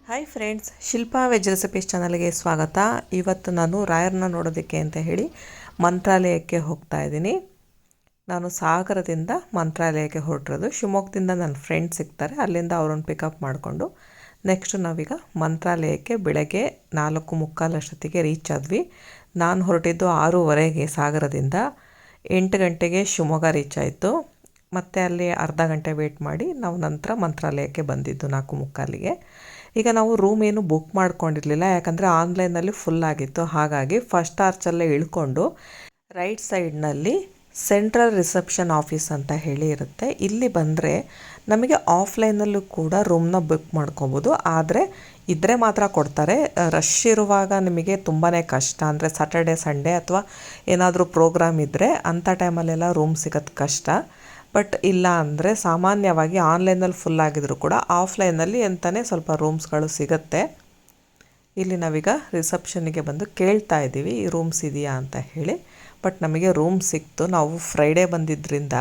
Hi friends, Shilpa veg recipes ಚಾನಲ್ಗೆ ಸ್ವಾಗತ. ಇವತ್ತು ನಾನು ರಾಯರನ್ನ ನೋಡೋದಕ್ಕೆ ಅಂತ ಹೇಳಿ ಮಂತ್ರಾಲಯಕ್ಕೆ ಹೋಗ್ತಾ ಇದ್ದೀನಿ. ನಾನು ಸಾಗರದಿಂದ ಮಂತ್ರಾಲಯಕ್ಕೆ ಹೊರಟಿರೋದು. ಶಿವಮೊಗ್ಗದಿಂದ ನನ್ನ ಫ್ರೆಂಡ್ ಸಿಗ್ತಾರೆ, ಅಲ್ಲಿಂದ ಅವ್ರನ್ನ ಪಿಕಪ್ ಮಾಡಿಕೊಂಡು ನೆಕ್ಸ್ಟ್ ನಾವೀಗ ಮಂತ್ರಾಲಯಕ್ಕೆ ಬೆಳಗ್ಗೆ 4:45 ಅಷ್ಟೊತ್ತಿಗೆ ರೀಚ್ ಆದ್ವಿ. ನಾನು ಹೊರಟಿದ್ದು 6:15ಗೆ ಸಾಗರದಿಂದ. 8 ಗಂಟೆಗೆ ಶಿವಮೊಗ್ಗ ರೀಚ್ ಆಯಿತು. ಮತ್ತು ಅಲ್ಲಿ ಅರ್ಧ ಗಂಟೆ ವೇಟ್ ಮಾಡಿ ನಾವು ನಂತರ ಮಂತ್ರಾಲಯಕ್ಕೆ ಬಂದಿದ್ದು 4:45ಗೆ. ಈಗ ನಾವು ರೂಮ್ ಏನು ಬುಕ್ ಮಾಡ್ಕೊಂಡಿರಲಿಲ್ಲ, ಯಾಕಂದರೆ ಆನ್ಲೈನಲ್ಲಿ ಫುಲ್ ಆಗಿತ್ತು. ಹಾಗಾಗಿ ಫಸ್ಟ್ ಆರ್ಚಲ್ಲೇ ಇಳ್ಕೊಂಡು ರೈಟ್ ಸೈಡ್ನಲ್ಲಿ ಸೆಂಟ್ರಲ್ ರಿಸೆಪ್ಷನ್ ಆಫೀಸ್ ಅಂತ ಹೇಳಿ ಇರುತ್ತೆ. ಇಲ್ಲಿ ಬಂದರೆ ನಮಗೆ ಆಫ್ಲೈನಲ್ಲೂ ಕೂಡ ರೂಮ್ನ ಬುಕ್ ಮಾಡ್ಕೊಬೋದು. ಆದರೆ ಇದ್ದರೆ ಮಾತ್ರ ಕೊಡ್ತಾರೆ. ರಶ್ ಇರುವಾಗ ನಿಮಗೆ ತುಂಬಾ ಕಷ್ಟ. ಅಂದರೆ ಸ್ಯಾಟರ್ಡೆ ಸಂಡೇ ಅಥವಾ ಏನಾದರೂ ಪ್ರೋಗ್ರಾಮ್ ಇದ್ದರೆ ಅಂಥ ಟೈಮಲ್ಲೆಲ್ಲ ರೂಮ್ ಸಿಗೋದು ಕಷ್ಟ. ಬಟ್ ಇಲ್ಲ ಅಂದರೆ ಸಾಮಾನ್ಯವಾಗಿ ಆನ್ಲೈನಲ್ಲಿ ಫುಲ್ ಆಗಿದ್ರು ಕೂಡ ಆಫ್ಲೈನಲ್ಲಿ ಅಂತಲೇ ಸ್ವಲ್ಪ ರೂಮ್ಸ್ಗಳು ಸಿಗುತ್ತೆ. ಇಲ್ಲಿ ನಾವೀಗ ರಿಸೆಪ್ಷನ್ನಿಗೆ ಬಂದು ಕೇಳ್ತಾ ಇದ್ದೀವಿ ಈ ರೂಮ್ಸ್ ಇದೆಯಾ ಅಂತ ಹೇಳಿ. ಬಟ್ ನಮಗೆ ರೂಮ್ ಸಿಕ್ತು. ನಾವು ಫ್ರೈಡೇ ಬಂದಿದ್ದರಿಂದ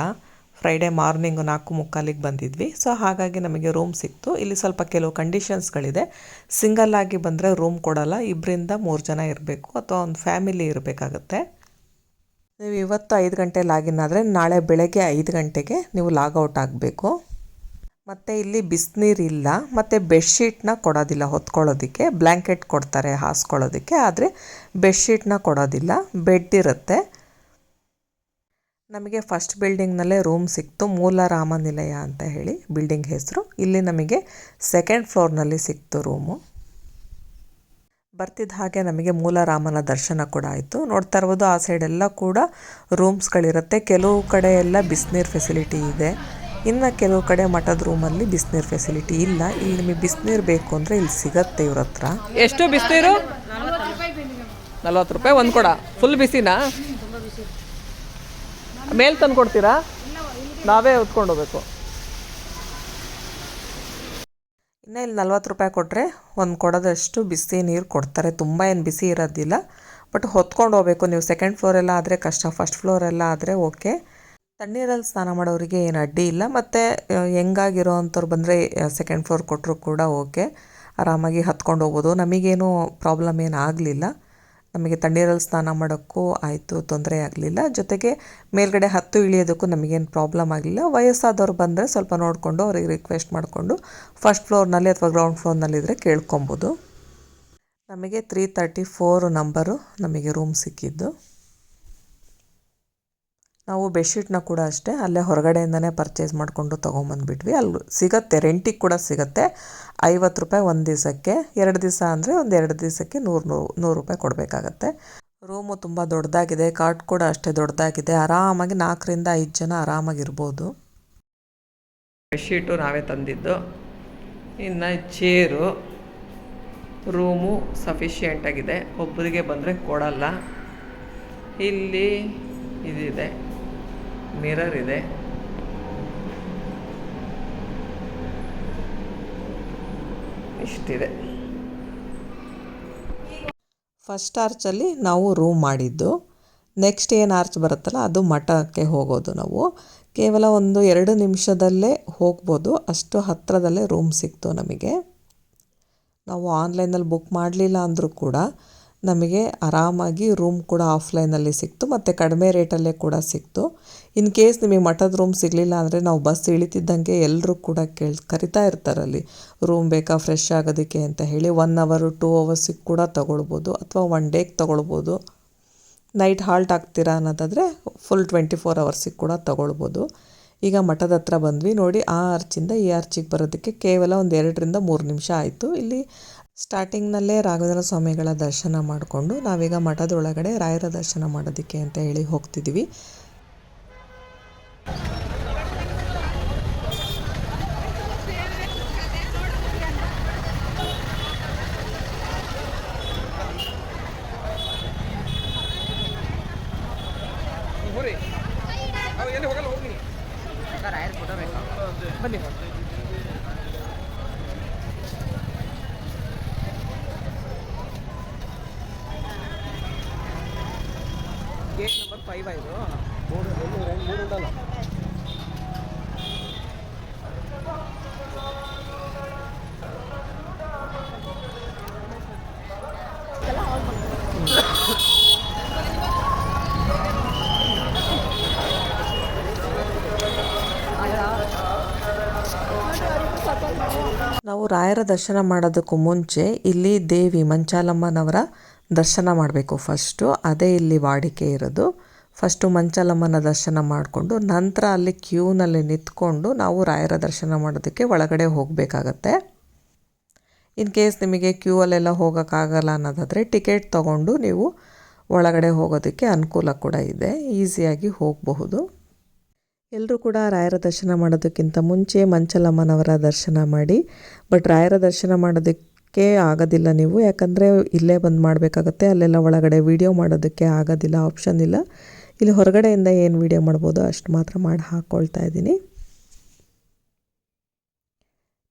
ಫ್ರೈಡೇ ಮಾರ್ನಿಂಗು 4:45ಗೆ ಬಂದಿದ್ವಿ. ಸೊ ಹಾಗಾಗಿ ನಮಗೆ ರೂಮ್ ಸಿಕ್ತು. ಇಲ್ಲಿ ಸ್ವಲ್ಪ ಕೆಲವು ಕಂಡೀಷನ್ಸ್ಗಳಿದೆ. ಸಿಂಗಲ್ಲಾಗಿ ಬಂದರೆ ರೂಮ್ ಕೊಡೋಲ್ಲ. 2-3 ಜನ ಇರಬೇಕು ಅಥವಾ ಒಂದು ಫ್ಯಾಮಿಲಿ ಇರಬೇಕಾಗತ್ತೆ. ನೀವು ಇವತ್ತು 5 ಗಂಟೆ ಲಾಗಿನ್ ಆದರೆ ನಾಳೆ ಬೆಳಗ್ಗೆ 5 ಗಂಟೆಗೆ ನೀವು ಲಾಗೌಟ್ ಆಗಬೇಕು. ಮತ್ತು ಇಲ್ಲಿ ಬಿಸಿನೀರಿಲ್ಲ, ಮತ್ತು ಬೆಡ್ಶೀಟ್ನ ಕೊಡೋದಿಲ್ಲ ಹೊತ್ಕೊಳ್ಳೋದಕ್ಕೆ. ಬ್ಲ್ಯಾಂಕೆಟ್ ಕೊಡ್ತಾರೆ ಹಾಸ್ಕೊಳ್ಳೋದಕ್ಕೆ, ಆದರೆ ಬೆಡ್ಶೀಟ್ನ ಕೊಡೋದಿಲ್ಲ. ಬೆಡ್ ಇರುತ್ತೆ. ನಮಗೆ ಫಸ್ಟ್ ಬಿಲ್ಡಿಂಗ್ನಲ್ಲೇ ರೂಮ್ ಸಿಕ್ತು. ಮೂಲ ರಾಮನಿಲಯ ಅಂತ ಹೇಳಿ ಬಿಲ್ಡಿಂಗ್ ಹೆಸರು. ಇಲ್ಲಿ ನಮಗೆ 2nd ಫ್ಲೋರ್ನಲ್ಲಿ ಸಿಕ್ತು ರೂಮು. ಬರ್ತಿದ್ದ ಹಾಗೆ ನಮಗೆ ಮೂಲ ರಾಮನ ದರ್ಶನ ಕೂಡ ಆಯಿತು. ನೋಡ್ತಾ ಇರ್ಬೋದು ಆ ಸೈಡೆಲ್ಲ ಕೂಡ ರೂಮ್ಸ್ಗಳಿರುತ್ತೆ. ಕೆಲವು ಕಡೆ ಎಲ್ಲ ಬಿಸಿನೀರು ಫೆಸಿಲಿಟಿ ಇದೆ, ಇನ್ನು ಕೆಲವು ಕಡೆ ಮಠದ ರೂಮಲ್ಲಿ ಬಿಸಿನೀರು ಫೆಸಿಲಿಟಿ ಇಲ್ಲ. ಇಲ್ಲಿ ನಿಮಗೆ ಬಿಸಿನೀರು ಬೇಕು ಅಂದರೆ ಇಲ್ಲಿ ಸಿಗತ್ತೆ ಇವ್ರ ಹತ್ರ. ಎಷ್ಟು ಬಿಸಿನೀರು? 40 ರೂಪಾಯಿ ಒಂದು ಕೊಡ. ಫುಲ್ ಬಿಸಿನಾ? ಮೇಲೆ ತಂದು ಕೊಡ್ತೀರಾ? ನಾವೇ ಹೊತ್ಕೊಂಡು ಹೋಗ್ಬೇಕು. ಇನ್ನು ಇಲ್ಲಿ 40 ರೂಪಾಯಿ ಕೊಟ್ಟರೆ ಒಂದು ಕೊಡೋದಷ್ಟು ಬಿಸಿ ನೀರು ಕೊಡ್ತಾರೆ. ತುಂಬ ಏನು ಬಿಸಿ ಇರೋದಿಲ್ಲ, ಬಟ್ ಹೊತ್ಕೊಂಡು ಹೋಗ್ಬೇಕು. ನೀವು 2nd ಫ್ಲೋರೆಲ್ಲ ಆದರೆ ಕಷ್ಟ, ಫಸ್ಟ್ ಫ್ಲೋರೆಲ್ಲ ಆದರೆ ಓಕೆ. ತಣ್ಣೀರಲ್ಲಿ ಸ್ನಾನ ಮಾಡೋರಿಗೆ ಏನು ಅಡ್ಡಿ ಇಲ್ಲ. ಮತ್ತು ಹೆಂಗಾಗಿರೋ ಅಂಥವ್ರು ಬಂದರೆ 2nd ಫ್ಲೋರ್ ಕೊಟ್ಟರು ಕೂಡ ಓಕೆ, ಆರಾಮಾಗಿ ಹತ್ಕೊಂಡು ಹೋಗ್ಬೋದು. ನಮಗೇನು ಪ್ರಾಬ್ಲಮ್ ಏನು ಆಗಲಿಲ್ಲ. ನಮಗೆ ತಣ್ಣೀರಲ್ಲಿ ಸ್ನಾನ ಮಾಡೋಕ್ಕೂ ಆಯಿತು, ತೊಂದರೆ ಆಗಲಿಲ್ಲ. ಜೊತೆಗೆ ಮೇಲ್ಗಡೆ ಹತ್ತು ಇಳಿಯೋದಕ್ಕೂ ನಮಗೇನು ಪ್ರಾಬ್ಲಮ್ ಆಗಲಿಲ್ಲ. ವಯಸ್ಸಾದವ್ರು ಬಂದರೆ ಸ್ವಲ್ಪ ನೋಡಿಕೊಂಡು ಅವ್ರಿಗೆ ರಿಕ್ವೆಸ್ಟ್ ಮಾಡಿಕೊಂಡು ಫಸ್ಟ್ ಫ್ಲೋರ್ನಲ್ಲಿ ಅಥವಾ ಗ್ರೌಂಡ್ ಫ್ಲೋರ್ನಲ್ಲಿದ್ದರೆ ಕೇಳ್ಕೊಬೋದು. ನಮಗೆ 334 ನಂಬರು ನಮಗೆ ರೂಮ್ ಸಿಕ್ಕಿದ್ದು. ನಾವು ಬೆಡ್ಶೀಟ್ನ ಕೂಡ ಅಷ್ಟೇ ಅಲ್ಲೇ ಹೊರಗಡೆಯಿಂದನೇ ಪರ್ಚೇಸ್ ಮಾಡಿಕೊಂಡು ತೊಗೊಂಬಂದುಬಿಟ್ವಿ. ಅಲ್ಲಿ ಸಿಗುತ್ತೆ, ರೆಂಟಿಗೆ ಕೂಡ ಸಿಗುತ್ತೆ. 50 ರೂಪಾಯಿ ಒಂದು ದಿವಸಕ್ಕೆ. 2 ದಿವಸ ಅಂದರೆ ಒಂದು 2 ದಿವಸಕ್ಕೆ 100 ರೂಪಾಯಿ ಕೊಡಬೇಕಾಗತ್ತೆ. ರೂಮು ತುಂಬ ದೊಡ್ಡದಾಗಿದೆ, ಕಾಟ್ ಕೂಡ ಅಷ್ಟೇ ದೊಡ್ಡದಾಗಿದೆ. ಆರಾಮಾಗಿ 4-5 ಜನ ಆರಾಮಾಗಿರ್ಬೋದು. ಬೆಡ್ಶೀಟು ನಾವೇ ತಂದಿದ್ದು. ಇನ್ನು ಚೇರು, ರೂಮು ಸಫಿಷಿಯೆಂಟಾಗಿದೆ. ಒಬ್ಬರಿಗೆ ಬಂದರೆ ಕೊಡಲ್ಲ. ಇಲ್ಲಿ ಇದಿದೆ, ಮಿರರ್ ಇದೆ. ಇಷ್ಟಿದೆ. ಫಸ್ಟ್ ಆರ್ಚಲ್ಲಿ ನಾವು ರೂಮ್ ಮಾಡಿದ್ದು. ನೆಕ್ಸ್ಟ್ ಏನು ಆರ್ಚ್ ಬರುತ್ತಲ್ಲ ಅದು ಮಠಕ್ಕೆ ಹೋಗೋದು. ನಾವು ಕೇವಲ ಒಂದು 2 ನಿಮಿಷದಲ್ಲೇ ಹೋಗ್ಬೋದು, ಅಷ್ಟು ಹತ್ತಿರದಲ್ಲೇ ರೂಮ್ ಸಿಕ್ತು ನಮಗೆ. ನಾವು ಆನ್ಲೈನಲ್ಲಿ ಬುಕ್ ಮಾಡಲಿಲ್ಲ ಅಂದರೂ ಕೂಡ ನಮಗೆ ಆರಾಮಾಗಿ ರೂಮ್ ಕೂಡ ಆಫ್ಲೈನಲ್ಲಿ ಸಿಕ್ತು, ಮತ್ತು ಕಡಿಮೆ ರೇಟಲ್ಲೇ ಕೂಡ ಸಿಕ್ತು. ಇನ್ ಕೇಸ್ ನಿಮಗೆ ಮಠದ ರೂಮ್ ಸಿಗಲಿಲ್ಲ ಅಂದರೆ ನಾವು ಬಸ್ ಇಳಿತಿದ್ದಂಗೆ ಎಲ್ಲರೂ ಕೂಡ ಕರಿತಾ ಇರ್ತಾರಲ್ಲಿ ರೂಮ್ ಬೇಕಾ ಫ್ರೆಶ್ ಆಗೋದಕ್ಕೆ ಅಂತ ಹೇಳಿ. 1 ಅವರು 2 ಅವರ್ಸಿಗೆ ಕೂಡ ತೊಗೊಳ್ಬೋದು, ಅಥವಾ 1 ಡೇಗೆ ತೊಗೊಳ್ಬೋದು. ನೈಟ್ ಹಾಲ್ಟ್ ಆಗ್ತೀರಾ ಅನ್ನೋದಾದರೆ ಫುಲ್ 24 ಅವರ್ಸಿಗೆ ಕೂಡ ತೊಗೊಳ್ಬೋದು. ಈಗ ಮಠದ ಹತ್ರ ಬಂದ್ವಿ. ನೋಡಿ, ಆ ಆರ್ಚಿಂದ ಈ ಆರ್ಚಿಗೆ ಬರೋದಕ್ಕೆ ಕೇವಲ ಒಂದು 2-3 ನಿಮಿಷ ಆಯಿತು. ಇಲ್ಲಿ ಸ್ಟಾರ್ಟಿಂಗ್ನಲ್ಲೇ ರಾಘವೇಂದ್ರ ಸ್ವಾಮಿಗಳ ದರ್ಶನ ಮಾಡಿಕೊಂಡು ನಾವೀಗ ಮಠದೊಳಗಡೆ ರಾಯರ ದರ್ಶನ ಮಾಡೋದಕ್ಕೆ ಅಂತ ಹೇಳಿ ಹೋಗ್ತಿದ್ದೀವಿ. ಬನ್ನಿ. ಗೇಟ್ ನಂಬರ್ 5 ಇದು. 3 ಉಂಟಲ್ಲ. ರಾಯರ ದರ್ಶನ ಮಾಡೋದಕ್ಕೂ ಮುಂಚೆ ಇಲ್ಲಿ ದೇವಿ ಮಂಚಾಲಮ್ಮನವರ ದರ್ಶನ ಮಾಡಬೇಕು ಫಸ್ಟು. ಅದೇ ಇಲ್ಲಿ ವಾಡಿಕೆ ಇರೋದು. ಫಸ್ಟು ಮಂಚಾಲಮ್ಮನ ದರ್ಶನ ಮಾಡಿಕೊಂಡು ನಂತರ ಅಲ್ಲಿ ಕ್ಯೂನಲ್ಲಿ ನಿಂತ್ಕೊಂಡು ನಾವು ರಾಯರ ದರ್ಶನ ಮಾಡೋದಕ್ಕೆ ಒಳಗಡೆ ಹೋಗಬೇಕಾಗತ್ತೆ. ಇನ್ ಕೇಸ್ ನಿಮಗೆ ಕ್ಯೂ ಅಲ್ಲೆಲ್ಲ ಹೋಗೋಕ್ಕಾಗಲ್ಲ ಅನ್ನೋದಾದರೆ ಟಿಕೆಟ್ ತೊಗೊಂಡು ನೀವು ಒಳಗಡೆ ಹೋಗೋದಕ್ಕೆ ಅನುಕೂಲ ಕೂಡ ಇದೆ, ಈಸಿಯಾಗಿ ಹೋಗಬಹುದು. ಎಲ್ಲರೂ ಕೂಡ ರಾಯರ ದರ್ಶನ ಮಾಡೋದಕ್ಕಿಂತ ಮುಂಚೆ ಮಂಚಲಮ್ಮನವರ ದರ್ಶನ ಮಾಡಿ. ಬಟ್ ರಾಯರ ದರ್ಶನ ಮಾಡೋದಕ್ಕೆ ಆಗೋದಿಲ್ಲ ನೀವು, ಯಾಕಂದರೆ ಇಲ್ಲೇ ಬಂದು ಮಾಡಬೇಕಾಗತ್ತೆ. ಅಲ್ಲೆಲ್ಲ ಒಳಗಡೆ ವೀಡಿಯೋ ಮಾಡೋದಕ್ಕೆ ಆಗೋದಿಲ್ಲ, ಆಪ್ಷನ್ ಇಲ್ಲ. ಇಲ್ಲಿ ಹೊರಗಡೆಯಿಂದ ಏನು ವೀಡಿಯೋ ಮಾಡ್ಬೋದು ಅಷ್ಟು ಮಾತ್ರ ಮಾಡಿ ಹಾಕ್ಕೊಳ್ತಾ ಇದ್ದೀನಿ.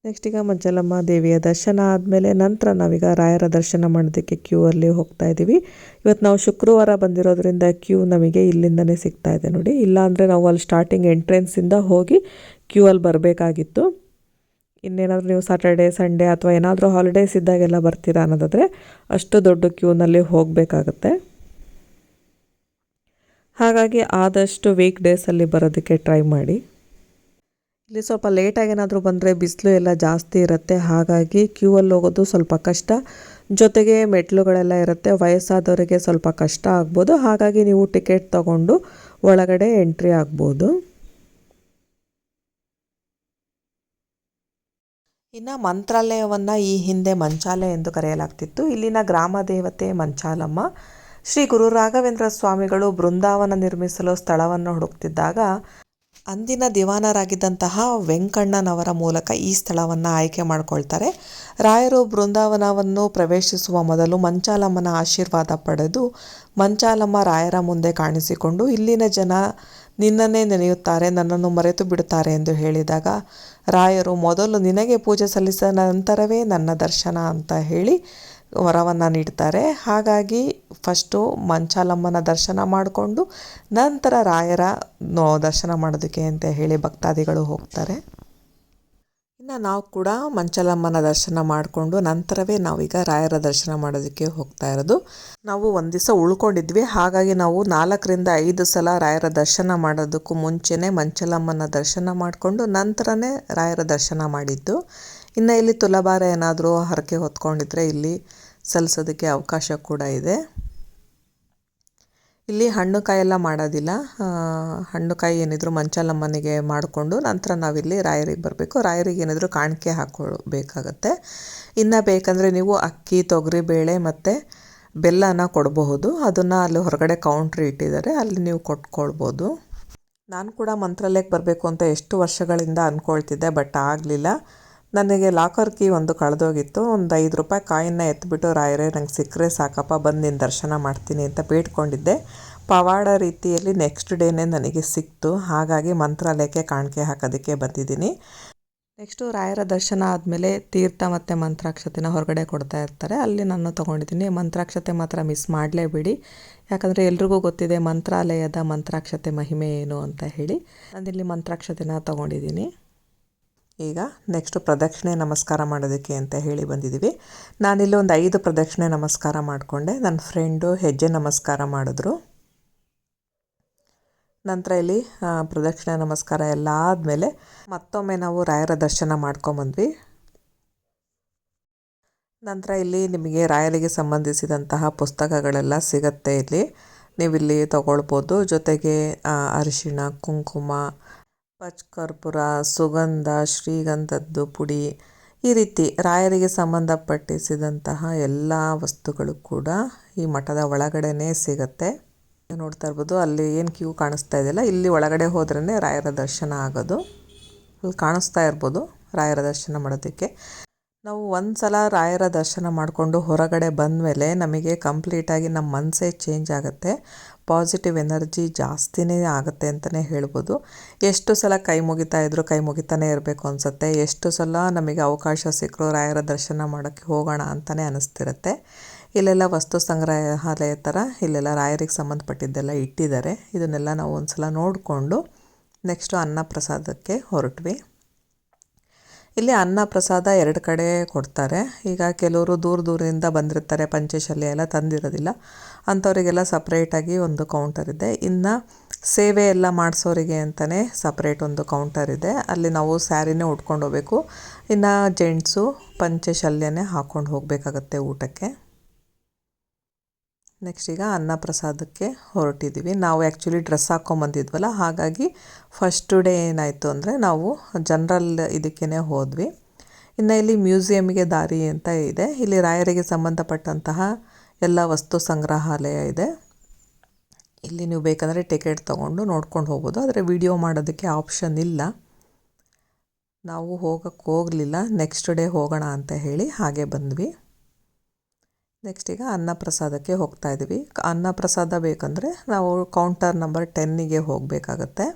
ನೆಕ್ಸ್ಟ್ ಈಗ ಮಂಚಲಮ್ಮ ದೇವಿಯ ದರ್ಶನ ಆದಮೇಲೆ ನಂತರ ನಾವೀಗ ರಾಯರ ದರ್ಶನ ಮಾಡೋದಕ್ಕೆ ಕ್ಯೂ ಅಲ್ಲಿ ಹೋಗ್ತಾ ಇದ್ದೀವಿ. ಇವತ್ತು ನಾವು ಶುಕ್ರವಾರ ಬಂದಿರೋದ್ರಿಂದ ಕ್ಯೂ ನಮಗೆ ಇಲ್ಲಿಂದನೇ ಸಿಗ್ತಾ ಇದೆ ನೋಡಿ. ಇಲ್ಲಾಂದರೆ ನಾವು ಅಲ್ಲಿ ಸ್ಟಾರ್ಟಿಂಗ್ ಎಂಟ್ರೆನ್ಸಿಂದ ಹೋಗಿ ಕ್ಯೂ ಅಲ್ಲಿ ಬರಬೇಕಾಗಿತ್ತು. ಇನ್ನೇನಾದರೂ ನೀವು ಸಾಟರ್ಡೆ ಸಂಡೇ ಅಥವಾ ಏನಾದರೂ ಹಾಲಿಡೇಸ್ ಇದ್ದಾಗೆಲ್ಲ ಬರ್ತೀರಾ ಅನ್ನೋದಾದರೆ ಅಷ್ಟು ದೊಡ್ಡ ಕ್ಯೂನಲ್ಲಿ ಹೋಗಬೇಕಾಗತ್ತೆ. ಹಾಗಾಗಿ ಆದಷ್ಟು ವೀಕ್ ಡೇಸಲ್ಲಿ ಬರೋದಕ್ಕೆ ಟ್ರೈ ಮಾಡಿ. ಇಲ್ಲಿ ಸ್ವಲ್ಪ ಲೇಟಾಗಿ ಏನಾದರೂ ಬಂದರೆ ಬಿಸಿಲು ಎಲ್ಲ ಜಾಸ್ತಿ ಇರುತ್ತೆ, ಹಾಗಾಗಿ ಕ್ಯೂ ಅಲ್ಲಿ ಹೋಗೋದು ಸ್ವಲ್ಪ ಕಷ್ಟ. ಜೊತೆಗೆ ಮೆಟ್ಲುಗಳೆಲ್ಲ ಇರುತ್ತೆ, ವಯಸ್ಸಾದವರಿಗೆ ಸ್ವಲ್ಪ ಕಷ್ಟ ಆಗ್ಬೋದು. ಹಾಗಾಗಿ ನೀವು ಟಿಕೆಟ್ ತಗೊಂಡು ಒಳಗಡೆ ಎಂಟ್ರಿ ಆಗ್ಬೋದು. ಇನ್ನು ಮಂತ್ರಾಲಯವನ್ನು ಈ ಹಿಂದೆ ಮಂಚಾಲಯ ಎಂದು ಕರೆಯಲಾಗ್ತಿತ್ತು. ಇಲ್ಲಿನ ಗ್ರಾಮ ದೇವತೆ ಮಂಚಾಲಮ್ಮ. ಶ್ರೀ ಗುರು ರಾಘವೇಂದ್ರ ಸ್ವಾಮಿಗಳು ಬೃಂದಾವನ ನಿರ್ಮಿಸಲು ಸ್ಥಳವನ್ನು ಹುಡುಕ್ತಿದ್ದಾಗ ಅಂದಿನ ದಿವಾನರಾಗಿದ್ದಂತಹ ವೆಂಕಣ್ಣನವರ ಮೂಲಕ ಈ ಸ್ಥಳವನ್ನು ಆಯ್ಕೆ ಮಾಡಿಕೊಳ್ತಾರೆ. ರಾಯರು ಬೃಂದಾವನವನ್ನು ಪ್ರವೇಶಿಸುವ ಮೊದಲು ಮಂಚಾಲಮ್ಮನ ಆಶೀರ್ವಾದ ಪಡೆದು ಮಂಚಾಲಮ್ಮ ರಾಯರ ಮುಂದೆ ಕಾಣಿಸಿಕೊಂಡು ಇಲ್ಲಿನ ಜನ ನಿನ್ನನ್ನೇ ನೆನೆಯುತ್ತಾರೆ, ನನ್ನನ್ನು ಮರೆತು ಬಿಡುತ್ತಾರೆ ಎಂದು ಹೇಳಿದಾಗ ರಾಯರು ಮೊದಲು ನಿನಗೆ ಪೂಜೆ ಸಲ್ಲಿಸಿದ ನಂತರವೇ ನನ್ನ ದರ್ಶನ ಅಂತ ಹೇಳಿ ವರವನ್ನು ನೀಡ್ತಾರೆ. ಹಾಗಾಗಿ ಫಸ್ಟು ಮಂಚಾಲಮ್ಮನ ದರ್ಶನ ಮಾಡಿಕೊಂಡು ನಂತರ ರಾಯರ ದರ್ಶನ ಮಾಡೋದಕ್ಕೆ ಅಂತ ಹೇಳಿ ಭಕ್ತಾದಿಗಳು ಹೋಗ್ತಾರೆ. ಇನ್ನು ನಾವು ಕೂಡ ಮಂಚಾಲಮ್ಮನ ದರ್ಶನ ಮಾಡಿಕೊಂಡು ನಂತರವೇ ನಾವೀಗ ರಾಯರ ದರ್ಶನ ಮಾಡೋದಕ್ಕೆ ಹೋಗ್ತಾ ಇರೋದು. ನಾವು ಒಂದು ದಿವಸ ಉಳ್ಕೊಂಡಿದ್ವಿ, ಹಾಗಾಗಿ ನಾವು 4-5 ಸಲ ರಾಯರ ದರ್ಶನ ಮಾಡೋದಕ್ಕೂ ಮುಂಚೆನೇ ಮಂಚಾಲಮ್ಮನ ದರ್ಶನ ಮಾಡಿಕೊಂಡು ನಂತರನೇ ರಾಯರ ದರ್ಶನ ಮಾಡಿದ್ದು. ಇನ್ನು ಇಲ್ಲಿ ತುಲಾಭಾರ ಏನಾದರೂ ಹರಕೆ ಹೊತ್ಕೊಂಡಿದ್ರೆ ಇಲ್ಲಿ ಸಲ್ಲಿಸೋದಕ್ಕೆ ಅವಕಾಶ ಕೂಡ ಇದೆ. ಇಲ್ಲಿ ಹಣ್ಣು ಕಾಯೆಲ್ಲ ಮಾಡೋದಿಲ್ಲ, ಹಣ್ಣು ಕಾಯಿ ಏನಿದ್ರು ಮಂಚಾಲಮ್ಮನಿಗೆ ಮಾಡಿಕೊಂಡು ನಂತರ ನಾವಿಲ್ಲಿ ರಾಯರಿಗೆ ಬರಬೇಕು. ರಾಯರಿಗೆ ಏನಿದ್ರು ಕಾಣಿಕೆ ಹಾಕ್ಕೊಳ್ಬೇಕಾಗತ್ತೆ. ಇನ್ನು ಬೇಕಂದರೆ ನೀವು ಅಕ್ಕಿ, ತೊಗರಿಬೇಳೆ ಮತ್ತು ಬೆಲ್ಲನ ಕೊಡಬಹುದು. ಅದನ್ನು ಅಲ್ಲಿ ಹೊರಗಡೆ ಕೌಂಟ್ರ್ ಇಟ್ಟಿದ್ದಾರೆ, ಅಲ್ಲಿ ನೀವು ಕೊಟ್ಕೊಳ್ಬೋದು. ನಾನು ಕೂಡ ಮಂತ್ರಾಲಯಕ್ಕೆ ಬರಬೇಕು ಅಂತ ಎಷ್ಟು ವರ್ಷಗಳಿಂದ ಅಂದ್ಕೊಳ್ತಿದ್ದೆ, ಬಟ್ ಆಗಲಿಲ್ಲ. ನನಗೆ ಲಾಕರ್ ಕೀ ಒಂದು ಕಳೆದೋಗಿತ್ತು. ಒಂದು 5 ರೂಪಾಯಿ ಕಾಯಿನ್ನ ಎತ್ಬಿಟ್ಟು ರಾಯರೇ ನಂಗೆ ಸಿಕ್ಕರೆ ಸಾಕಪ್ಪ, ಬಂದು ನಿನ್ನ ದರ್ಶನ ಮಾಡ್ತೀನಿ ಅಂತ ಬೇಡ್ಕೊಂಡಿದ್ದೆ. ಪವಾಡ ರೀತಿಯಲ್ಲಿ ನೆಕ್ಸ್ಟ್ ಡೇನೇ ನನಗೆ ಸಿಕ್ತು. ಹಾಗಾಗಿ ಮಂತ್ರಾಲಯಕ್ಕೆ ಕಾಣಿಕೆ ಹಾಕೋದಕ್ಕೆ ಬಂದಿದ್ದೀನಿ. ನೆಕ್ಸ್ಟು ರಾಯರ ದರ್ಶನ ಆದಮೇಲೆ ತೀರ್ಥ ಮತ್ತು ಮಂತ್ರಾಕ್ಷತೆನ ಹೊರಗಡೆ ಕೊಡ್ತಾ ಇರ್ತಾರೆ, ಅಲ್ಲಿ ನಾನು ತೊಗೊಂಡಿದ್ದೀನಿ. ಮಂತ್ರಾಕ್ಷತೆ ಮಾತ್ರ ಮಿಸ್ ಮಾಡಲೇಬೇಡಿ, ಯಾಕಂದರೆ ಎಲ್ರಿಗೂ ಗೊತ್ತಿದೆ ಮಂತ್ರಾಲಯದ ಮಂತ್ರಾಕ್ಷತೆ ಮಹಿಮೆ ಏನು ಅಂತ ಹೇಳಿ. ನಾನಿಲ್ಲಿ ಮಂತ್ರಾಕ್ಷತೆನ ತೊಗೊಂಡಿದ್ದೀನಿ. ಈಗ ನೆಕ್ಸ್ಟು ಪ್ರದಕ್ಷಿಣೆ ನಮಸ್ಕಾರ ಮಾಡೋದಕ್ಕೆ ಅಂತ ಹೇಳಿ ಬಂದಿದ್ದೀವಿ. ನಾನಿಲ್ಲಿ ಒಂದು 5 ಪ್ರದಕ್ಷಿಣೆ ನಮಸ್ಕಾರ ಮಾಡಿಕೊಂಡೆ. ನನ್ನ ಫ್ರೆಂಡು ಹೆಜ್ಜೆ ನಮಸ್ಕಾರ ಮಾಡಿದ್ರು. ನಂತರ ಇಲ್ಲಿ ಪ್ರದಕ್ಷಿಣೆ ನಮಸ್ಕಾರ ಎಲ್ಲ ಆದಮೇಲೆ ಮತ್ತೊಮ್ಮೆ ನಾವು ರಾಯರ ದರ್ಶನ ಮಾಡ್ಕೊಂಬಂದ್ವಿ. ನಂತರ ಇಲ್ಲಿ ನಿಮಗೆ ರಾಯರಿಗೆ ಸಂಬಂಧಿಸಿದಂತಹ ಪುಸ್ತಕಗಳೆಲ್ಲ ಸಿಗುತ್ತೆ. ಇಲ್ಲಿ ನೀವಿಲ್ಲಿ ತಗೊಳ್ಬೋದು. ಜೊತೆಗೆ ಅರಿಶಿಣ, ಕುಂಕುಮ, ಪಚ್ಕರ್ಪೂರ, ಸುಗಂಧ, ಶ್ರೀಗಂಧದ್ದು ಪುಡಿ, ಈ ರೀತಿ ರಾಯರಿಗೆ ಸಂಬಂಧಪಟ್ಟಿಸಿದಂತಹ ಎಲ್ಲ ವಸ್ತುಗಳು ಕೂಡ ಈ ಮಠದ ಒಳಗಡೆನೇ ಸಿಗುತ್ತೆ. ನೋಡ್ತಾ ಇರ್ಬೋದು, ಅಲ್ಲಿ ಏನು ಕ್ಯೂ ಕಾಣಿಸ್ತಾ ಇದೆಯಲ್ಲ, ಇಲ್ಲಿ ಒಳಗಡೆ ಹೋದ್ರೇ ರಾಯರ ದರ್ಶನ ಆಗೋದು. ಅಲ್ಲಿ ಕಾಣಿಸ್ತಾ ಇರ್ಬೋದು ರಾಯರ ದರ್ಶನ ಮಾಡೋದಕ್ಕೆ. ನಾವು ಒಂದು ಸಲ ರಾಯರ ದರ್ಶನ ಮಾಡಿಕೊಂಡು ಹೊರಗಡೆ ಬಂದಮೇಲೆ ನಮಗೆ ಕಂಪ್ಲೀಟಾಗಿ ನಮ್ಮ ಮನಸ್ಸೇ ಚೇಂಜ್ ಆಗುತ್ತೆ. ಪಾಸಿಟಿವ್ ಎನರ್ಜಿ ಜಾಸ್ತಿನೇ ಆಗುತ್ತೆ ಅಂತಲೇ ಹೇಳ್ಬೋದು. ಎಷ್ಟು ಸಲ ಕೈ ಮುಗಿತಾ ಇದ್ದರೂ ಕೈ ಮುಗಿತಾನೇ ಇರಬೇಕು ಅನಿಸುತ್ತೆ. ಎಷ್ಟು ಸಲ ನಮಗೆ ಅವಕಾಶ ಸಿಕ್ಕರೂ ರಾಯರ ದರ್ಶನ ಮಾಡೋಕ್ಕೆ ಹೋಗೋಣ ಅಂತಲೇ ಅನ್ನಿಸ್ತಿರುತ್ತೆ. ಇಲ್ಲೆಲ್ಲ ವಸ್ತು ಸಂಗ್ರಹಾಲಯ ಥರ ಇಲ್ಲೆಲ್ಲ ರಾಯರಿಗೆ ಸಂಬಂಧಪಟ್ಟಿದ್ದೆಲ್ಲ ಇಟ್ಟಿದ್ದಾರೆ. ಇದನ್ನೆಲ್ಲ ನಾವು ಒಂದು ಸಲ ನೋಡಿಕೊಂಡು ನೆಕ್ಸ್ಟು ಅನ್ನ ಪ್ರಸಾದಕ್ಕೆ ಹೊರಟ್ವಿ. ಇಲ್ಲಿ ಅನ್ನ ಪ್ರಸಾದ 2 ಕಡೆ ಕೊಡ್ತಾರೆ. ಈಗ ಕೆಲವರು ದೂರದಿಂದ ಬಂದಿರ್ತಾರೆ, ಪಂಚಶಲ್ಯ ಎಲ್ಲ ತಂದಿರೋದಿಲ್ಲ, ಅಂಥವರಿಗೆಲ್ಲ ಸಪ್ರೇಟಾಗಿ ಒಂದು ಕೌಂಟರ್ ಇದೆ. ಇನ್ನು ಸೇವೆ ಎಲ್ಲ ಮಾಡಿಸೋರಿಗೆ ಅಂತಲೇ ಸಪ್ರೇಟ್ ಒಂದು ಕೌಂಟರ್ ಇದೆ. ಅಲ್ಲಿ ನಾವು ಸ್ಯಾರಿನೇ ಉಟ್ಕೊಂಡು ಹೋಗಬೇಕು. ಇನ್ನು ಜೆಂಟ್ಸು ಪಂಚೆ ಶಲ್ಯನೇ ಹಾಕ್ಕೊಂಡು ಹೋಗಬೇಕಾಗತ್ತೆ ಊಟಕ್ಕೆ. ನೆಕ್ಸ್ಟ್ ಈಗ ಅನ್ನ ಪ್ರಸಾದಕ್ಕೆ ಹೊರಟಿದ್ದೀವಿ. ನಾವು ಆ್ಯಕ್ಚುಲಿ ಡ್ರೆಸ್ ಹಾಕ್ಕೊಂಬಂದಿದ್ವಲ್ಲ, ಹಾಗಾಗಿ ಫಸ್ಟ್ ಡೇ ಏನಾಯಿತು ಅಂದರೆ ನಾವು ಜನರಲ್ ಇದಕ್ಕೇ ಹೋದ್ವಿ. ಇನ್ನು ಇಲ್ಲಿ ಮ್ಯೂಸಿಯಮ್ಗೆ ದಾರಿ ಅಂತ ಇದೆ. ಇಲ್ಲಿ ರಾಯರಿಗೆ ಸಂಬಂಧಪಟ್ಟಂತಹ ಎಲ್ಲ ವಸ್ತು ಸಂಗ್ರಹಾಲಯ ಇದೆ. ಇಲ್ಲಿ ನೀವು ಬೇಕಂದರೆ ಟಿಕೆಟ್ ತೊಗೊಂಡು ನೋಡ್ಕೊಂಡು ಹೋಗ್ಬೋದು. ಆದರೆ ವಿಡಿಯೋ ಮಾಡೋದಕ್ಕೆ ಆಪ್ಷನ್ ಇಲ್ಲ. ನಾವು ಹೋಗಲಿಲ್ಲ, ನೆಕ್ಸ್ಟ್ ಡೇ ಹೋಗೋಣ ಅಂತ ಹೇಳಿ ಹಾಗೆ ಬಂದ್ವಿ. ನೆಕ್ಸ್ಟ್ ಈಗ ಅನ್ನ ಪ್ರಸಾದಕ್ಕೆ ಹೋಗ್ತಾ ಇದ್ದೀವಿ. ಅನ್ನ ಪ್ರಸಾದ ಬೇಕಂದರೆ ನಾವು ಕೌಂಟರ್ ನಂಬರ್ 10ಗೆ ಹೋಗಬೇಕಾಗತ್ತೆ.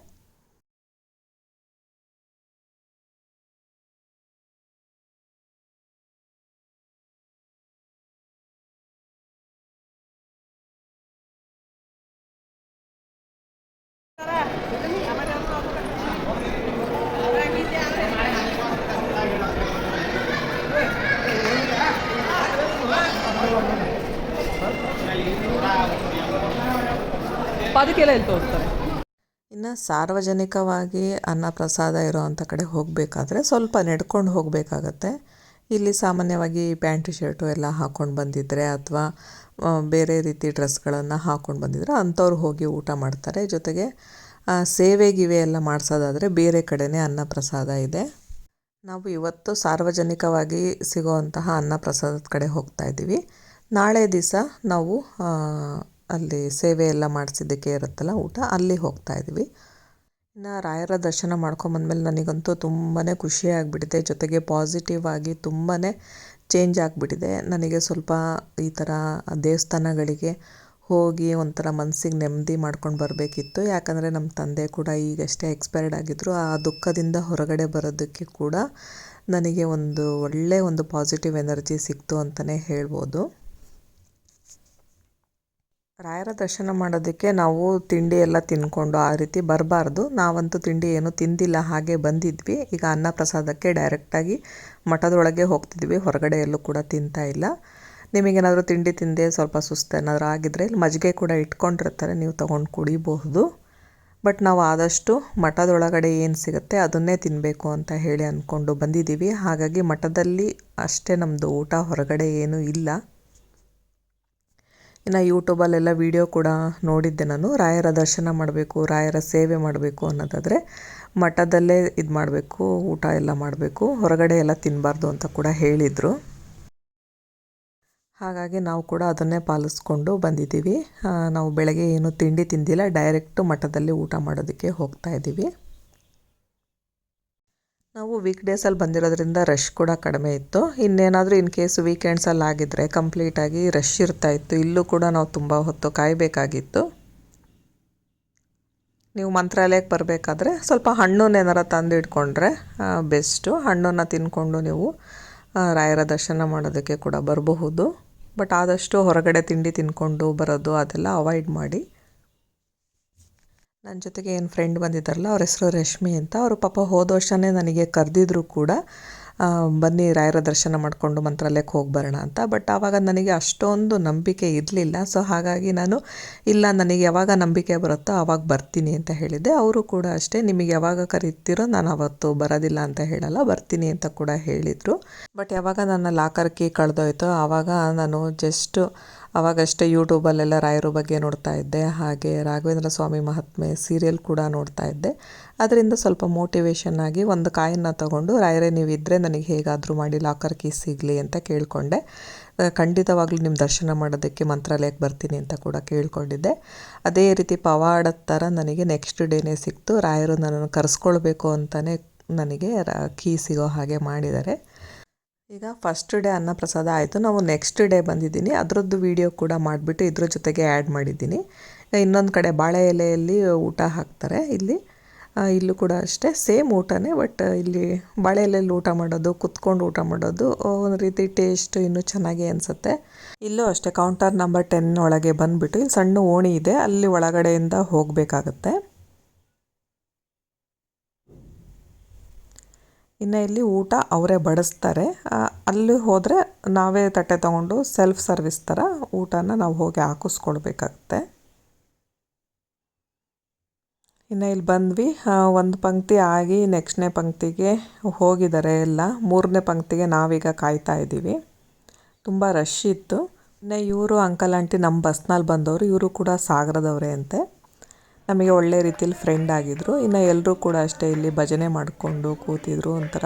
ಅದಕ್ಕೆಲ್ಲ ಎಲ್ಲಿ ತೋರಿಸ್ತಾರೆ. ಇನ್ನು ಸಾರ್ವಜನಿಕವಾಗಿ ಅನ್ನ ಪ್ರಸಾದ ಇರೋವಂಥ ಕಡೆ ಹೋಗಬೇಕಾದ್ರೆ ಸ್ವಲ್ಪ ನಡ್ಕೊಂಡು ಹೋಗಬೇಕಾಗತ್ತೆ. ಇಲ್ಲಿ ಸಾಮಾನ್ಯವಾಗಿ ಪ್ಯಾಂಟು ಶರ್ಟು ಎಲ್ಲ ಹಾಕ್ಕೊಂಡು ಬಂದಿದ್ದರೆ ಅಥವಾ ಬೇರೆ ರೀತಿ ಡ್ರೆಸ್ಗಳನ್ನು ಹಾಕ್ಕೊಂಡು ಬಂದಿದ್ರೆ ಅಂಥವ್ರು ಹೋಗಿ ಊಟ ಮಾಡ್ತಾರೆ. ಜೊತೆಗೆ ಸೇವೆ ಗಿವೆ ಎಲ್ಲ ಮಾಡಿಸೋದಾದರೆ ಬೇರೆ ಕಡೆನೇ ಅನ್ನ ಪ್ರಸಾದ ಇದೆ. ನಾವು ಇವತ್ತು ಸಾರ್ವಜನಿಕವಾಗಿ ಸಿಗೋವಂತಹ ಅನ್ನ ಪ್ರಸಾದದ ಕಡೆ ಹೋಗ್ತಾ ಇದ್ದೀವಿ. ನಾಳೆ ದಿವಸ ನಾವು ಅಲ್ಲಿ ಸೇವೆ ಎಲ್ಲ ಮಾಡಿಸಿದ್ದಕ್ಕೆ ಇರುತ್ತಲ್ಲ ಊಟ, ಅಲ್ಲಿ ಹೋಗ್ತಾ ಇದ್ದೀವಿ. ಇನ್ನು ರಾಯರ ದರ್ಶನ ಮಾಡ್ಕೊಂಬಂದ್ಮೇಲೆ ನನಗಂತೂ ತುಂಬಾ ಖುಷಿಯಾಗಿಬಿಟ್ಟಿದೆ. ಜೊತೆಗೆ ಪಾಸಿಟಿವ್ ಆಗಿ ತುಂಬಾ ಚೇಂಜ್ ಆಗಿಬಿಟ್ಟಿದೆ. ನನಗೆ ಸ್ವಲ್ಪ ಈ ಥರ ದೇವಸ್ಥಾನಗಳಿಗೆ ಹೋಗಿ ಒಂಥರ ಮನಸ್ಸಿಗೆ ನೆಮ್ಮದಿ ಮಾಡ್ಕೊಂಡು ಬರಬೇಕಿತ್ತು. ಯಾಕಂದರೆ ನಮ್ಮ ತಂದೆ ಕೂಡ ಈಗಷ್ಟೇ ಎಕ್ಸ್ಪೈರ್ಡ್ ಆಗಿದ್ದರು. ಆ ದುಃಖದಿಂದ ಹೊರಗಡೆ ಬರೋದಕ್ಕೆ ಕೂಡ ನನಗೆ ಒಂದು ಪಾಸಿಟಿವ್ ಎನರ್ಜಿ ಸಿಕ್ತು ಅಂತಲೇ ಹೇಳ್ಬೋದು. ರಾಯರ ದರ್ಶನ ಮಾಡೋದಕ್ಕೆ ನಾವು ತಿಂಡಿ ಎಲ್ಲ ತಿಂದ್ಕೊಂಡು ಆ ರೀತಿ ಬರಬಾರ್ದು. ನಾವಂತೂ ತಿಂಡಿ ಏನೂ ತಿಂದಿಲ್ಲ, ಹಾಗೆ ಬಂದಿದ್ವಿ. ಈಗ ಅನ್ನ ಪ್ರಸಾದಕ್ಕೆ ಡೈರೆಕ್ಟಾಗಿ ಮಠದೊಳಗೆ ಹೋಗ್ತಿದ್ವಿ, ಹೊರಗಡೆ ಎಲ್ಲೂ ಕೂಡ ತಿಂತಾ ಇಲ್ಲ. ನಿಮಗೇನಾದರೂ ತಿಂಡಿ ತಿಂದೆ ಸ್ವಲ್ಪ ಸುಸ್ತು ಏನಾದರೂ ಆಗಿದ್ದರೆ ಇಲ್ಲಿ ಮಜ್ಜಿಗೆ ಕೂಡ ಇಟ್ಕೊಂಡಿರ್ತಾರೆ, ನೀವು ತೊಗೊಂಡು ಕುಡಿಬಹುದು. ಬಟ್ ನಾವು ಆದಷ್ಟು ಮಠದೊಳಗಡೆ ಏನು ಸಿಗುತ್ತೆ ಅದನ್ನೇ ತಿನ್ನಬೇಕು ಅಂತ ಹೇಳಿ ಅಂದ್ಕೊಂಡು ಬಂದಿದ್ದೀವಿ. ಹಾಗಾಗಿ ಮಠದಲ್ಲಿ ಅಷ್ಟೇ ನಮ್ಮದು ಊಟ, ಹೊರಗಡೆ ಏನೂ ಇಲ್ಲ. ಇನ್ನು ಯೂಟ್ಯೂಬಲ್ಲೆಲ್ಲ ವಿಡಿಯೋ ಕೂಡ ನೋಡಿದ್ದೆ ನಾನು. ರಾಯರ ದರ್ಶನ ಮಾಡಬೇಕು, ರಾಯರ ಸೇವೆ ಮಾಡಬೇಕು ಅನ್ನೋದಾದರೆ ಮಠದಲ್ಲೇ ಇದು ಮಾಡಬೇಕು, ಊಟ ಎಲ್ಲ ಮಾಡಬೇಕು, ಹೊರಗಡೆ ಎಲ್ಲ ತಿನ್ನಬಾರ್ದು ಅಂತ ಕೂಡ ಹೇಳಿದರು. ಹಾಗಾಗಿ ನಾವು ಕೂಡ ಅದನ್ನೇ ಪಾಲಿಸ್ಕೊಂಡು ಬಂದಿದ್ದೀವಿ. ನಾವು ಬೆಳಗ್ಗೆ ಏನು ತಿಂಡಿ ತಿಂದಿಲ್ಲ, ಡೈರೆಕ್ಟು ಮಠದಲ್ಲಿ ಊಟ ಮಾಡೋದಕ್ಕೆ ಹೋಗ್ತಾ ಇದ್ದೀವಿ. ನಾವು ವೀಕ್ ಡೇಸಲ್ಲಿ ಬಂದಿರೋದ್ರಿಂದ ರಶ್ ಕೂಡ ಕಡಿಮೆ ಇತ್ತು. ಇನ್ನೇನಾದರೂ ಇನ್ ಕೇಸ್ ವೀಕೆಂಡ್ಸಲ್ಲಿ ಆಗಿದ್ದರೆ ಕಂಪ್ಲೀಟಾಗಿ ರಶ್ ಇರ್ತಾಯಿತ್ತು. ಇಲ್ಲೂ ಕೂಡ ನಾವು ತುಂಬ ಹೊತ್ತು ಕಾಯಬೇಕಾಗಿತ್ತು. ನೀವು ಮಂತ್ರಾಲಯಕ್ಕೆ ಬರಬೇಕಾದ್ರೆ ಸ್ವಲ್ಪ ಹಣ್ಣನ್ನೇನಾರ ತಂದು ಇಟ್ಕೊಂಡ್ರೆ ಬೆಸ್ಟು. ಹಣ್ಣನ್ನು ತಿಂದ್ಕೊಂಡು ನೀವು ರಾಯರ ದರ್ಶನ ಮಾಡೋದಕ್ಕೆ ಕೂಡ ಬರಬಹುದು. ಬಟ್ ಆದಷ್ಟು ಹೊರಗಡೆ ತಿಂಡಿ ತಿಂದ್ಕೊಂಡು ಬರೋದು ಅದೆಲ್ಲ ಅವಾಯ್ಡ್ ಮಾಡಿ. ನನ್ನ ಜೊತೆಗೆ ಏನು ಫ್ರೆಂಡ್ ಬಂದಿದ್ದಾರಲ್ಲ, ಅವ್ರ ಹೆಸರು ರಶ್ಮಿ ಅಂತ. ಅವರು ಪಾಪ ಹೋದ ವರ್ಷವೇ ನನಗೆ ಕರೆದಿದ್ರು ಕೂಡ, ಬನ್ನಿ ರಾಯರ ದರ್ಶನ ಮಾಡಿಕೊಂಡು ಮಂತ್ರಾಲಯಕ್ಕೆ ಹೋಗಿ ಬರೋಣ ಅಂತ. ಬಟ್ ಆವಾಗ ನನಗೆ ಅಷ್ಟೊಂದು ನಂಬಿಕೆ ಇರಲಿಲ್ಲ. ಸೊ ಹಾಗಾಗಿ ನಾನು ಇಲ್ಲ, ನನಗೆ ಯಾವಾಗ ನಂಬಿಕೆ ಬರುತ್ತೋ ಆವಾಗ ಬರ್ತೀನಿ ಅಂತ ಹೇಳಿದ್ದೆ. ಅವರು ಕೂಡ ಅಷ್ಟೇ, ನಿಮಗೆ ಯಾವಾಗ ಕರೀತೀರೋ ನಾನು ಅವತ್ತು ಬರೋದಿಲ್ಲ ಅಂತ ಹೇಳಲ್ಲ, ಬರ್ತೀನಿ ಅಂತ ಕೂಡ ಹೇಳಿದರು. ಬಟ್ ಯಾವಾಗ ನನ್ನ ಲಾಕರ್ ಕೀ ಕಳೆದೋಯ್ತೋ ಆವಾಗ ನಾನು ಅವಾಗಷ್ಟೇ ಯೂಟ್ಯೂಬಲ್ಲೆಲ್ಲ ರಾಯರ ಬಗ್ಗೆ ನೋಡ್ತಾ ಇದ್ದೆ. ಹಾಗೆ ರಾಘವೇಂದ್ರ ಸ್ವಾಮಿ ಮಹಾತ್ಮೆ ಸೀರಿಯಲ್ ಕೂಡ ನೋಡ್ತಾ ಇದ್ದೆ. ಅದರಿಂದ ಸ್ವಲ್ಪ ಮೋಟಿವೇಶನ್ ಆಗಿ ಒಂದು ಕಾಯಿನ ತಗೊಂಡು, ರಾಯರೇ ನೀವಿದ್ದರೆ ನನಗೆ ಹೇಗಾದರೂ ಮಾಡಿ ಲಾಕರ್ ಕೀ ಸಿಗಲಿ ಅಂತ ಕೇಳಿಕೊಂಡೆ. ಖಂಡಿತವಾಗ್ಲೂ ನಿಮ್ಮ ದರ್ಶನ ಮಾಡೋದಕ್ಕೆ ಮಂತ್ರಾಲಯಕ್ಕೆ ಬರ್ತೀನಿ ಅಂತ ಕೂಡ ಕೇಳ್ಕೊಂಡಿದ್ದೆ. ಅದೇ ರೀತಿ ಪವಾಡದ ಥರ ನನಗೆ ನೆಕ್ಸ್ಟ್ ಡೇನೇ ಸಿಕ್ತು. ರಾಯರು ನನ್ನನ್ನು ಕರೆಸ್ಕೊಳ್ಬೇಕು ಅಂತಲೇ ನನಗೆ ಕೀ ಸಿಗೋ ಹಾಗೆ ಮಾಡಿದ್ದಾರೆ. ಈಗ ಫಸ್ಟ್ ಡೇ ಅನ್ನಪ್ರಸಾದ ಆಯಿತು. ನಾವು ನೆಕ್ಸ್ಟ್ ಡೇ ಬಂದಿದ್ದೀನಿ, ಅದರದ್ದು ವಿಡಿಯೋ ಕೂಡ ಮಾಡಿಬಿಟ್ಟು ಇದ್ರ ಜೊತೆಗೆ ಆ್ಯಡ್ ಮಾಡಿದ್ದೀನಿ. ಇನ್ನೊಂದು ಕಡೆ ಬಾಳೆ ಎಲೆಯಲ್ಲಿ ಊಟ ಹಾಕ್ತಾರೆ. ಇಲ್ಲೂ ಕೂಡ ಅಷ್ಟೇ ಸೇಮ್ ಊಟನೇ. ಬಟ್ ಇಲ್ಲಿ ಬಾಳೆ ಎಲೆಯಲ್ಲಿ ಊಟ ಮಾಡೋದು, ಕುತ್ಕೊಂಡು ಊಟ ಮಾಡೋದು ಒಂದು ರೀತಿ ಟೇಸ್ಟ್ ಇನ್ನೂ ಚೆನ್ನಾಗಿ ಅನಿಸುತ್ತೆ. ಇಲ್ಲೂ ಅಷ್ಟೇ ಕೌಂಟರ್ ನಂಬರ್ 10 ಒಳಗೆ ಬಂದುಬಿಟ್ಟು ಇಲ್ಲಿ ಸಣ್ಣ ಓಣಿ ಇದೆ, ಅಲ್ಲಿ ಒಳಗಡೆಯಿಂದ ಹೋಗಬೇಕಾಗತ್ತೆ. ಇನ್ನು ಇಲ್ಲಿ ಊಟ ಅವರೇ ಬಡಿಸ್ತಾರೆ. ಅಲ್ಲಿ ಹೋದರೆ ನಾವೇ ತಟ್ಟೆ ತೊಗೊಂಡು ಸೆಲ್ಫ್ ಸರ್ವಿಸ್ ಥರ ಊಟನ ನಾವು ಹೋಗಿ ಹಾಕಿಸ್ಕೊಳ್ಬೇಕಾಗತ್ತೆ. ಇನ್ನು ಇಲ್ಲಿ ಬಂದ್ವಿ, ಒಂದು ಪಂಕ್ತಿ ಆಗಿ ನೆಕ್ಸ್ಟ್ನೇ ಪಂಕ್ತಿಗೆ ಹೋಗಿದ್ದಾರೆ ಎಲ್ಲ. 3ನೇ ಪಂಕ್ತಿಗೆ ನಾವೀಗ ಕಾಯ್ತಾ ಇದ್ದೀವಿ. ತುಂಬ ರಶ್ ಇತ್ತು. ಇನ್ನು ಇವರು ಅಂಕಲ್ ಆಂಟಿ ನಮ್ಮ ಬಸ್ನಲ್ಲಿ ಬಂದವರು, ಇವರು ಕೂಡ ಸಾಗರದವರೇ ಅಂತೆ. ನಮಗೆ ಒಳ್ಳೆ ರೀತಿಯಲ್ಲಿ ಫ್ರೆಂಡ್ ಆಗಿದ್ದರು. ಇನ್ನು ಎಲ್ಲರೂ ಕೂಡ ಅಷ್ಟೇ ಇಲ್ಲಿ ಭಜನೆ ಮಾಡಿಕೊಂಡು ಕೂತಿದ್ರು. ಒಂಥರ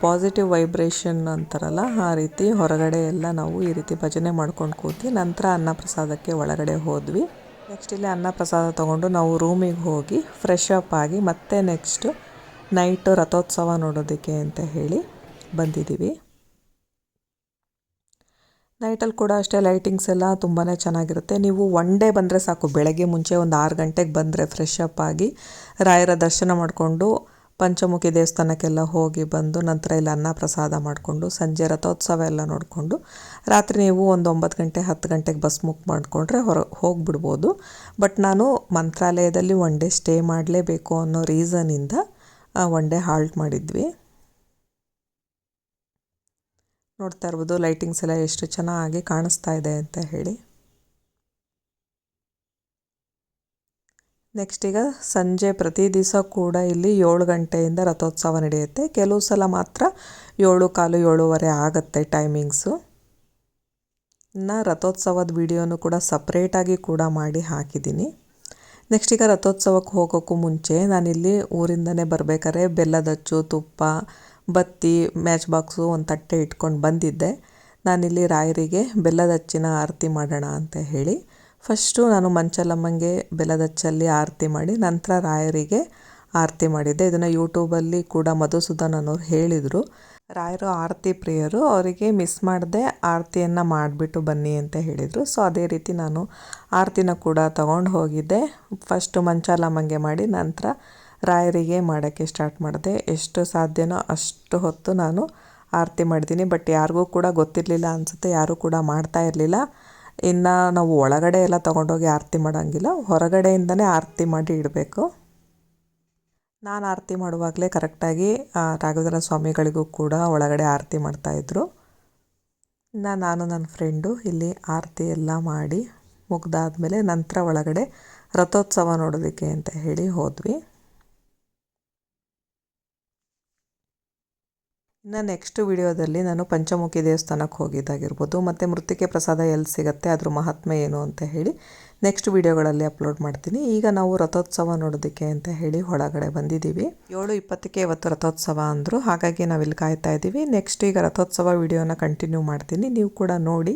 ಪಾಸಿಟಿವ್ ವೈಬ್ರೇಷನ್ ಅಂತಾರಲ್ಲ, ಆ ರೀತಿ ಹೊರಗಡೆ ಎಲ್ಲ ನಾವು ಈ ರೀತಿ ಭಜನೆ ಮಾಡ್ಕೊಂಡು ಕೂತಿ ನಂತರ ಅನ್ನಪ್ರಸಾದಕ್ಕೆ ಒಳಗಡೆ ಹೋದ್ವಿ. ನೆಕ್ಸ್ಟ್ ಇಲ್ಲಿ ಅನ್ನಪ್ರಸಾದ ತೊಗೊಂಡು ನಾವು ರೂಮಿಗೆ ಹೋಗಿ ಫ್ರೆಶ್ ಅಪ್ ಆಗಿ ಮತ್ತೆ ನೆಕ್ಸ್ಟ್ ನೈಟು ರಥೋತ್ಸವ ನೋಡೋದಕ್ಕೆ ಅಂತ ಹೇಳಿ ಬಂದಿದ್ದೀವಿ. ನೈಟಲ್ಲಿ ಕೂಡ ಅಷ್ಟೇ ಲೈಟಿಂಗ್ಸ್ ಎಲ್ಲ ತುಂಬಾ ಚೆನ್ನಾಗಿರುತ್ತೆ. ನೀವು ಒನ್ ಡೇ ಬಂದರೆ ಸಾಕು, ಬೆಳಗ್ಗೆ ಮುಂಚೆ ಒಂದು 6 ಗಂಟೆಗೆ ಬಂದರೆ ಫ್ರೆಶ್ ಅಪ್ ಆಗಿ ರಾಯರ ದರ್ಶನ ಮಾಡಿಕೊಂಡು ಪಂಚಮುಖಿ ದೇವಸ್ಥಾನಕ್ಕೆಲ್ಲ ಹೋಗಿ ಬಂದು ನಂತರ ಇಲ್ಲಿ ಅನ್ನಪ್ರಸಾದ ಮಾಡಿಕೊಂಡು ಸಂಜೆ ರಥೋತ್ಸವ ಎಲ್ಲ ನೋಡಿಕೊಂಡು ರಾತ್ರಿ ನೀವು ಒಂದು 9 ಗಂಟೆ 10 ಗಂಟೆಗೆ ಬಸ್ ಬುಕ್ ಮಾಡಿಕೊಂಡ್ರೆ ಹೋಗಿಬಿಡ್ಬೋದು. ಬಟ್ ನಾನು ಮಂತ್ರಾಲಯದಲ್ಲಿ ಒನ್ ಡೇ ಸ್ಟೇ ಮಾಡಲೇಬೇಕು ಅನ್ನೋ ರೀಸನಿಂದ ಒನ್ ಡೇ ಹಾಲ್ಟ್ ಮಾಡಿದ್ವಿ. ನೋಡ್ತಾ ಇರ್ಬೋದು ಲೈಟಿಂಗ್ಸ್ ಎಲ್ಲ ಎಷ್ಟು ಚೆನ್ನಾಗಿ ಕಾಣಿಸ್ತಾ ಇದೆ ಅಂತ ಹೇಳಿ. ನೆಕ್ಸ್ಟ್ ಈಗ ಸಂಜೆ ಪ್ರತಿ ದಿವಸ ಕೂಡ ಇಲ್ಲಿ 7 ಗಂಟೆಯಿಂದ ರಥೋತ್ಸವ ನಡೆಯುತ್ತೆ. ಕೆಲವು ಸಲ ಮಾತ್ರ 7:15 7:30 ಆಗುತ್ತೆ ಟೈಮಿಂಗ್ಸು. ಇನ್ನು ರಥೋತ್ಸವದ ವಿಡಿಯೋನು ಕೂಡ ಸಪ್ರೇಟಾಗಿ ಕೂಡ ಮಾಡಿ ಹಾಕಿದ್ದೀನಿ. ನೆಕ್ಸ್ಟ್ ಈಗ ರಥೋತ್ಸವಕ್ಕೆ ಹೋಗೋಕ್ಕೂ ಮುಂಚೆ ನಾನಿಲ್ಲಿ ಊರಿಂದನೇ ಬರಬೇಕಾದ್ರೆ ಬೆಲ್ಲದಚ್ಚು, ತುಪ್ಪ, ಬತ್ತಿ, ಮ್ಯಾಚ್ ಬಾಕ್ಸು, ಒಂದು ತಟ್ಟೆ ಇಟ್ಕೊಂಡು ಬಂದಿದ್ದೆ. ನಾನಿಲ್ಲಿ ರಾಯರಿಗೆ ಬೆಲ್ಲದಚ್ಚಿನ ಆರತಿ ಮಾಡೋಣ ಅಂತ ಹೇಳಿ ಫಸ್ಟು ನಾನು ಮಂಚಲಮ್ಮಂಗೆ ಬೆಲ್ಲದಚ್ಚಲ್ಲಿ ಆರತಿ ಮಾಡಿ ನಂತರ ರಾಯರಿಗೆ ಆರತಿ ಮಾಡಿದ್ದೆ. ಇದನ್ನು ಯೂಟ್ಯೂಬಲ್ಲಿ ಕೂಡ ಮಧುಸೂದನ್ ಅನ್ನೋರು ಹೇಳಿದರು. ರಾಯರು ಆರತಿ ಪ್ರಿಯರು, ಅವರಿಗೆ ಮಿಸ್ ಮಾಡದೆ ಆರತಿಯನ್ನು ಮಾಡಿಬಿಟ್ಟು ಬನ್ನಿ ಅಂತ ಹೇಳಿದರು. ಸೊ ಅದೇ ರೀತಿ ನಾನು ಆರತಿನ ಕೂಡ ತಗೊಂಡು ಹೋಗಿದ್ದೆ. ಫಸ್ಟು ಮಂಚಾಲಮ್ಮಂಗೆ ಮಾಡಿ ನಂತರ ರಾಯರಿಗೆ ಮಾಡೋಕ್ಕೆ ಸ್ಟಾರ್ಟ್ ಮಾಡಿದೆ. ಎಷ್ಟು ಸಾಧ್ಯನೋ ಅಷ್ಟು ಹೊತ್ತು ನಾನು ಆರತಿ ಮಾಡಿದ್ದೀನಿ. ಬಟ್ ಯಾರಿಗೂ ಕೂಡ ಗೊತ್ತಿರಲಿಲ್ಲ ಅನಿಸುತ್ತೆ, ಯಾರೂ ಕೂಡ ಮಾಡ್ತಾ ಇರಲಿಲ್ಲ. ಇನ್ನು ನಾವು ಒಳಗಡೆ ಎಲ್ಲ ತೊಗೊಂಡೋಗಿ ಆರತಿ ಮಾಡೋಂಗಿಲ್ಲ, ಹೊರಗಡೆಯಿಂದನೇ ಆರತಿ ಮಾಡಿ ಇಡಬೇಕು. ನಾನು ಆರತಿ ಮಾಡುವಾಗಲೇ ಕರೆಕ್ಟಾಗಿ ರಾಘವೇಂದ್ರ ಸ್ವಾಮಿಗಳಿಗೂ ಕೂಡ ಒಳಗಡೆ ಆರತಿ ಮಾಡ್ತಾಯಿದ್ರು. ನಾನು ನನ್ನ ಫ್ರೆಂಡು ಇಲ್ಲಿ ಆರತಿ ಎಲ್ಲ ಮಾಡಿ ಮುಗ್ದಾದ್ಮೇಲೆ ನಂತರ ಒಳಗಡೆ ರಥೋತ್ಸವ ನೋಡೋದಕ್ಕೆ ಅಂತ ಹೇಳಿ ಹೋದ್ವಿ. ಇನ್ನು ನೆಕ್ಸ್ಟ್ ವಿಡಿಯೋದಲ್ಲಿ ನಾನು ಪಂಚಮುಖಿ ದೇವಸ್ಥಾನಕ್ಕೆ ಹೋಗಿದ್ದಾಗಿರ್ಬೋದು ಮತ್ತು ಮೃತ್ತಿಕೆ ಪ್ರಸಾದ ಎಲ್ಲಿ ಸಿಗುತ್ತೆ, ಅದ್ರ ಮಹಾತ್ಮೆ ಏನು ಅಂತ ಹೇಳಿ ನೆಕ್ಸ್ಟ್ ವಿಡಿಯೋಗಳಲ್ಲಿ ಅಪ್ಲೋಡ್ ಮಾಡ್ತೀನಿ. ಈಗ ನಾವು ರಥೋತ್ಸವ ನೋಡೋದಕ್ಕೆ ಅಂತ ಹೇಳಿ ಒಳಗಡೆ ಬಂದಿದ್ದೀವಿ. 7:20ಕ್ಕೆ ಇವತ್ತು ರಥೋತ್ಸವ ಅಂದರು, ಹಾಗಾಗಿ ನಾವಿಲ್ಲಿ ಕಾಯ್ತಾ ಇದ್ದೀವಿ. ನೆಕ್ಸ್ಟ್ ಈಗ ರಥೋತ್ಸವ ವಿಡಿಯೋನ ಕಂಟಿನ್ಯೂ ಮಾಡ್ತೀನಿ, ನೀವು ಕೂಡ ನೋಡಿ.